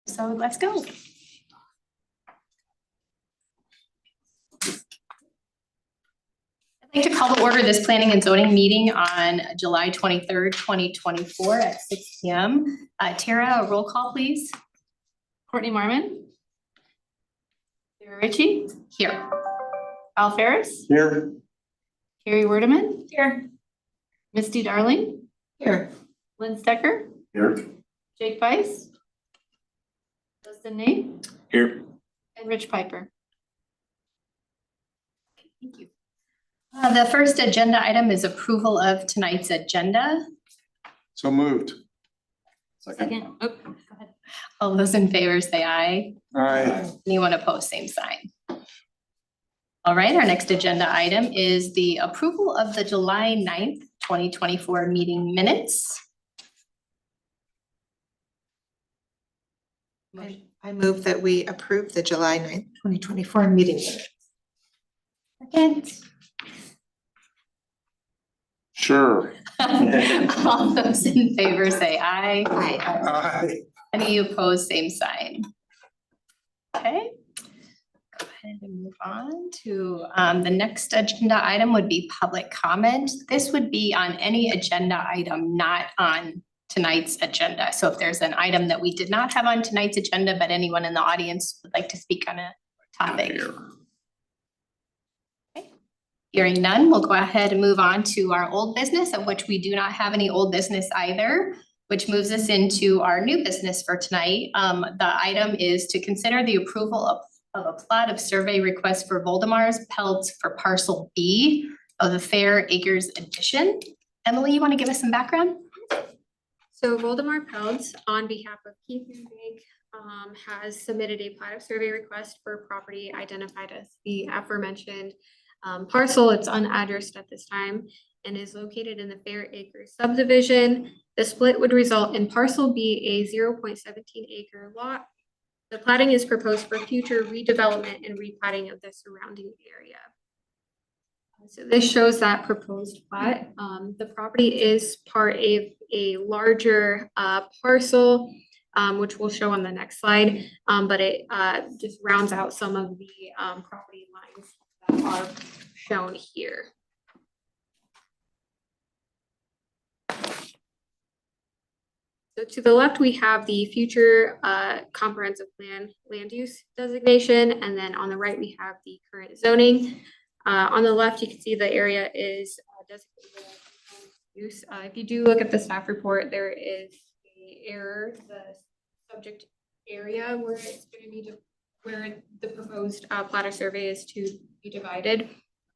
So let's go. I'd like to call to order this planning and zoning meeting on July 23rd, 2024 at 6 p.m. Tara, a roll call, please. Courtney Marmon. Sarah Ritchie. Here. Al Ferris. Here. Carrie Werdeman. Here. Misty Darling. Here. Lynn Stecker. Here. Jake Weiss. Dustin Nate. Here. And Rich Piper. Thank you. The first agenda item is approval of tonight's agenda. So moved. Second. Oh, go ahead. All those in favor say aye. Aye. Anyone opposed, same sign. All right, our next agenda item is the approval of the July 9th, 2024 meeting minutes. I move that we approve the July 9th, 2024 meeting minutes. Second. Sure. All those in favor say aye. Aye. Any opposed, same sign. Okay. Go ahead and move on to the next agenda item would be public comment. This would be on any agenda item not on tonight's agenda. So if there's an item that we did not have on tonight's agenda, but anyone in the audience would like to speak on a topic. Okay. Hearing none, we'll go ahead and move on to our old business, of which we do not have any old business either, which moves us into our new business for tonight. The item is to consider the approval of a plat of survey request for Voldemar's Pelts for parcel B of the Fair Acres Addition. Emily, you want to give us some background? So Voldemar Peltz, on behalf of Keith and Big, has submitted a plat of survey request for property identified as the aforementioned parcel. It's unaddressed at this time and is located in the Fair Acres subdivision. The split would result in parcel B, a 0.17 acre lot. The platting is proposed for future redevelopment and replatting of the surrounding area. So this shows that proposed plat. The property is part of a larger parcel, which we'll show on the next slide, but it just rounds out some of the property lines that are shown here. So to the left, we have the future comprehensive plan land use designation, and then on the right, we have the current zoning. On the left, you can see the area is designated use. If you do look at the staff report, there is an error. The subject area where it's going to be where the proposed platter survey is to be divided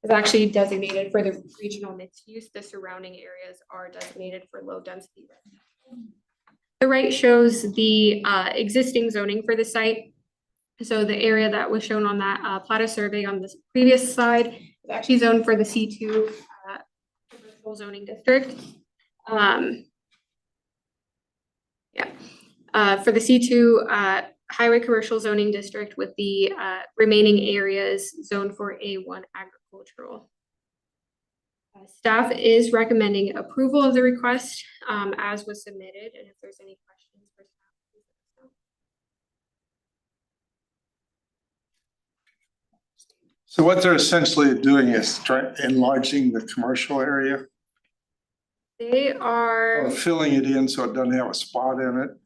is actually designated for the regional mixed use. The surrounding areas are designated for low density residential. The right shows the existing zoning for the site. So the area that was shown on that platter survey on this previous slide is actually zoned for the C2 commercial zoning district. For the C2 highway commercial zoning district, with the remaining areas zoned for A1 agricultural. Staff is recommending approval of the request as was submitted, and if there's any questions for staff, please let us know. So what they're essentially doing is enlarging the commercial area, They are filling it in so it doesn't have a spot in it.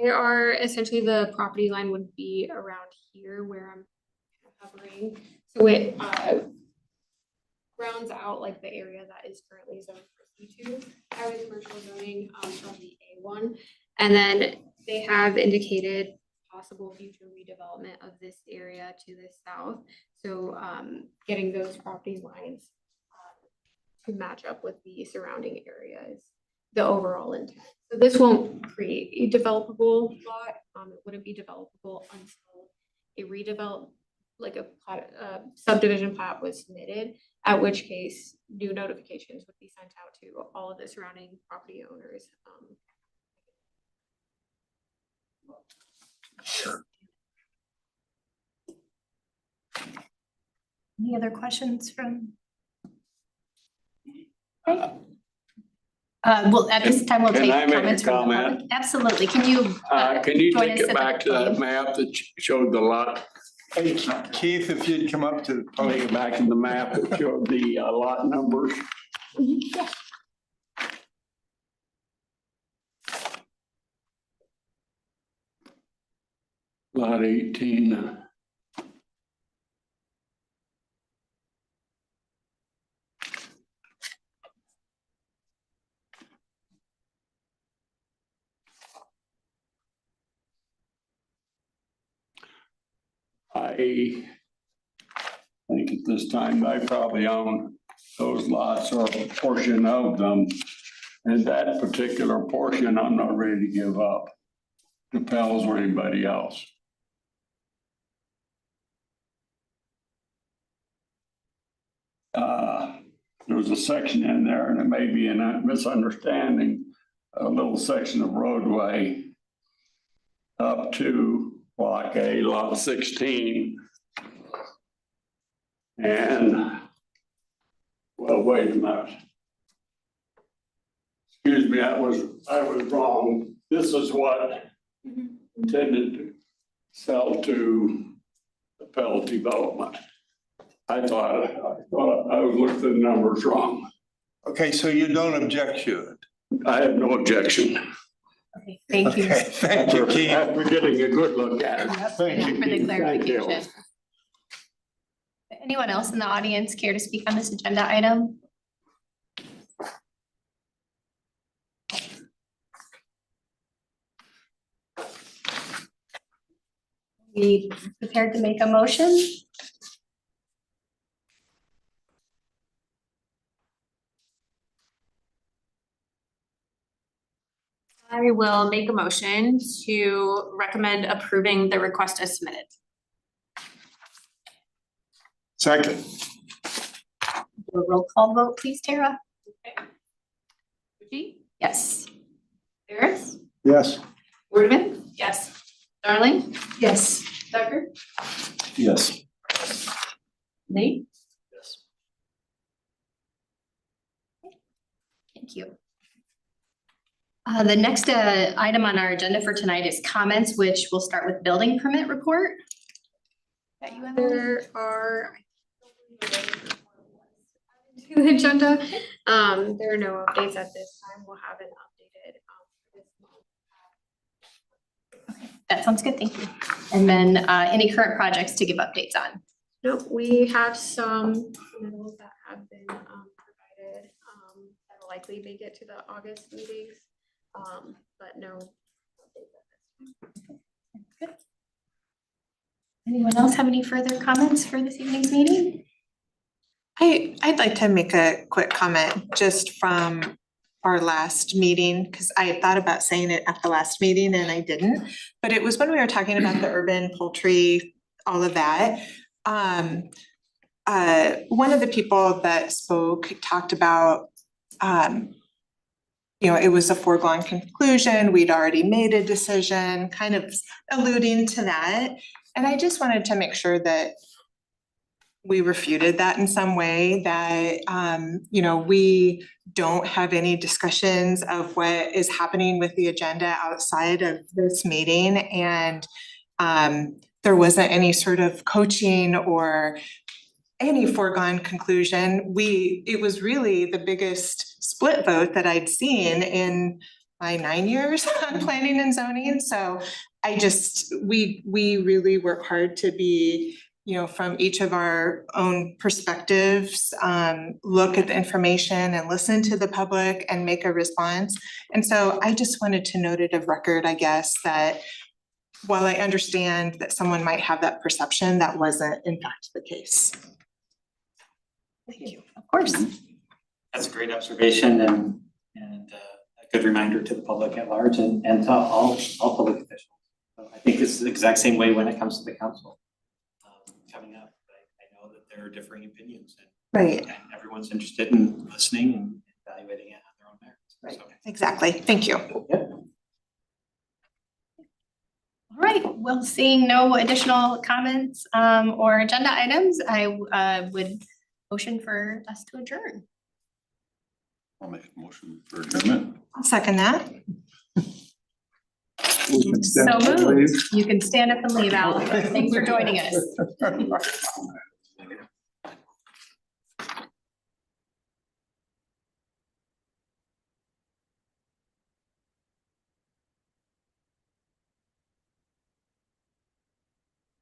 essentially the property line would be around here where I'm hovering. So it rounds out like the area that is currently zoned for C2 highway commercial zoning from the A1, and then they have indicated possible future redevelopment of this area to the south. So getting those property lines to match up with the surrounding areas, the overall intent. So this won't create a developable lot. It wouldn't be developable until a redevelop, like a subdivision plat was submitted, at which case new notifications would be sent out to all of the surrounding property owners. Sure. Any other questions from? Well, at this time, we'll Can take I make a comments from the comment? public. Absolutely. Can you? Can you join take us it at the back to that podium? map that showed the lot? Hey, Keith, if you'd come up to the Take podium. it back to the map that showed the lot numbers. Lot 18. I think at this time I probably own those lots or a portion of them. And that particular portion, I'm not ready to give up to Pels or anybody else. There was a section in there, and it may be a misunderstanding, a little section of roadway up to block A, lot 16. And, well, wait a minute. Excuse me, I was wrong. This is what intended to sell to the Pell Development. I thought I was looking at the numbers wrong. Okay, so you don't object to it? I have no objection. Okay, thank you. Okay, thank you, Keith. After getting a good look at it. Yep, Thank thank you for the you. clarification. Anyone else in the audience care to speak on this agenda item? We prepared to make a motion? I will make a motion to recommend approving the request as submitted. Second. Do a roll call vote, please, Tara? Fuji, Yes. Harris, Yes. Waterman, Yes. Darling, Yes. Stecker, Yes. Nate, Thank you. The next item on our agenda for tonight is comments, which we'll start with building permit report. That you have there? There are. To the agenda, there are no updates at this time. We'll have an updated, this month. That sounds good, thank you. And then any current projects to give updates on? Nope, we have some submittals that have been, provided, that will likely make it to the August meetings, but no. updates at this time. Good. Anyone else have any further comments for this evening's meeting? I'd like to make a quick comment just from our last meeting, because I had thought about saying it at the last meeting and I didn't. But it was when we were talking about the urban poultry, all of that. One of the people that spoke talked about, it was a foregone conclusion, we'd already made a decision, kind of alluding to that. And I just wanted to make sure that we refuted that in some way, that, we don't have any discussions of what is happening with the agenda outside of this meeting. And there wasn't any sort of coaching or any foregone conclusion. It was really the biggest split vote that I'd seen in my 9 years on planning and zoning. So we really work hard to be, from each of our own perspectives, look at the information and listen to the public and make a response. And so I just wanted to note it of record, I guess, that while I understand that someone might have that perception, that wasn't in fact the case. Thank you. Of course. That's a great observation and a good reminder to the public at large and to all public officials. So I think it's the exact same way when it comes to the council coming up. I know that there are differing opinions Right. and everyone's interested in listening and evaluating it on their own merits. Right, So, exactly. Thank you. yeah. All right, well, seeing no additional comments or agenda items, I would motion for us to adjourn. I'll make a motion for adjournment. I'll second that. We can So stand up and moved. leave. You can stand up and leave, Al. Thanks for joining us.